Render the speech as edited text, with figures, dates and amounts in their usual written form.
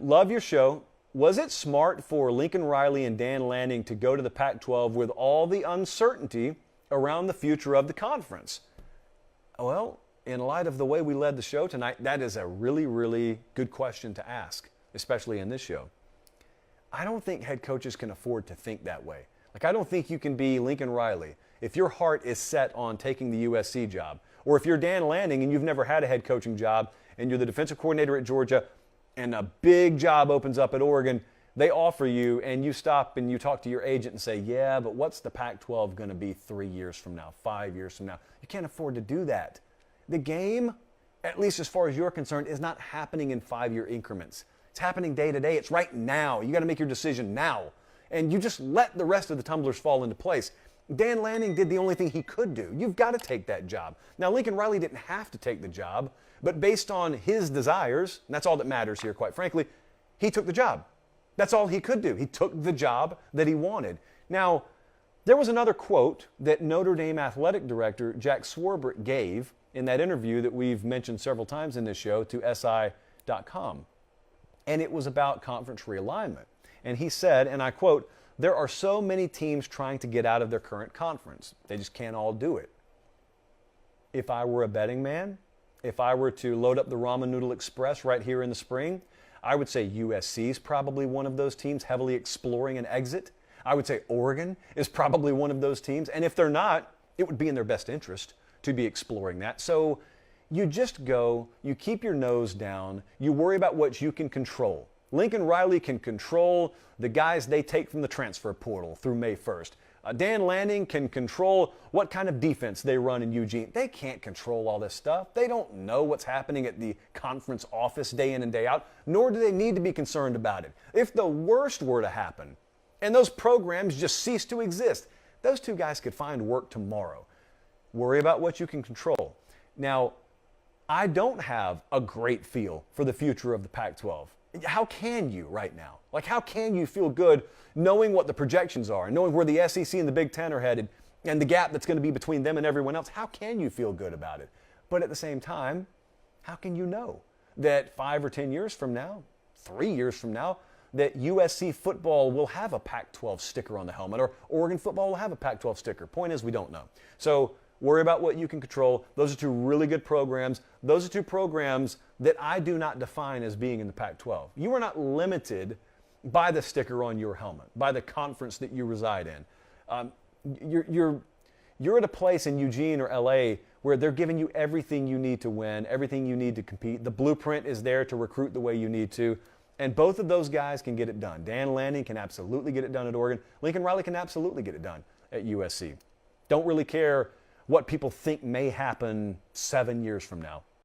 love your show. Was it smart for Lincoln Riley and Dan Lanning to go to the Pac-12 with all the uncertainty around the future of the conference? Well, in light of the way we led the show tonight, that is a really, really good question to ask, especially in this show. I don't think head coaches can afford to think that way. Like, I don't think you can be Lincoln Riley if your heart is set on taking the USC job, or if you're Dan Lanning and you've never had a head coaching job and you're the defensive coordinator at Georgia and a big job opens up at Oregon, they offer you and you stop and you talk to your agent and say, yeah, but what's the Pac-12 going to be 3 years from now, 5 years from now? You can't afford to do that. The game, at least as far as you're concerned, is not happening in 5-year increments. It's happening day to day. It's right now. You got to make your decision now. And you just let the rest of the tumblers fall into place. Dan Lanning did the only thing he could do. You've got to take that job. Now, Lincoln Riley didn't have to take the job, but based on his desires, and that's all that matters here, quite frankly, he took the job. That's all he could do. He took the job that he wanted. Now, there was another quote that Notre Dame athletic director Jack Swarbrick gave in that interview that we've mentioned several times in this show to SI.com. And it was about conference realignment. And he said, and I quote, "There are so many teams trying to get out of their current conference. They just can't all do it. If I were a betting man, if I were to load up the Ramen Noodle Express right here in the spring, I would say USC is probably one of those teams heavily exploring an exit. I would say Oregon is probably one of those teams. And if they're not, it would be in their best interest to be exploring that. So you just go, you keep your nose down, you worry about what you can control. Lincoln Riley can control the guys they take from the transfer portal through May 1st. Dan Lanning can control what kind of defense they run in Eugene. They can't control all this stuff. They don't know what's happening at the conference office day in and day out, nor do they need to be concerned about it. If the worst were to happen and those programs just cease to exist, those two guys could find work tomorrow. Worry about what you can control. Now, I don't have a great feel for the future of the Pac-12. How can you right now? Like, how can you feel good knowing what the projections are, knowing where the SEC and the Big Ten are headed, and the gap that's going to be between them and everyone else? How can you feel good about it? But at the same time, how can you know that 5 or 10 years from now, 3 years from now, that USC football will have a Pac-12 sticker on the helmet, or Oregon football will have a Pac-12 sticker? Point is, we don't know. So worry about what you can control. Those are two really good programs. Those are two programs that I do not define as being in the Pac-12. You are not limited by the sticker on your helmet, by the conference that you reside in. You're at a place in Eugene or LA where they're giving you everything you need to win, everything you need to compete. The blueprint is there to recruit the way you need to. And both of those guys can get it done. Dan Lanning can absolutely get it done at Oregon. Lincoln Riley can absolutely get it done at USC. Don't really care what people think may happen 7 years from now.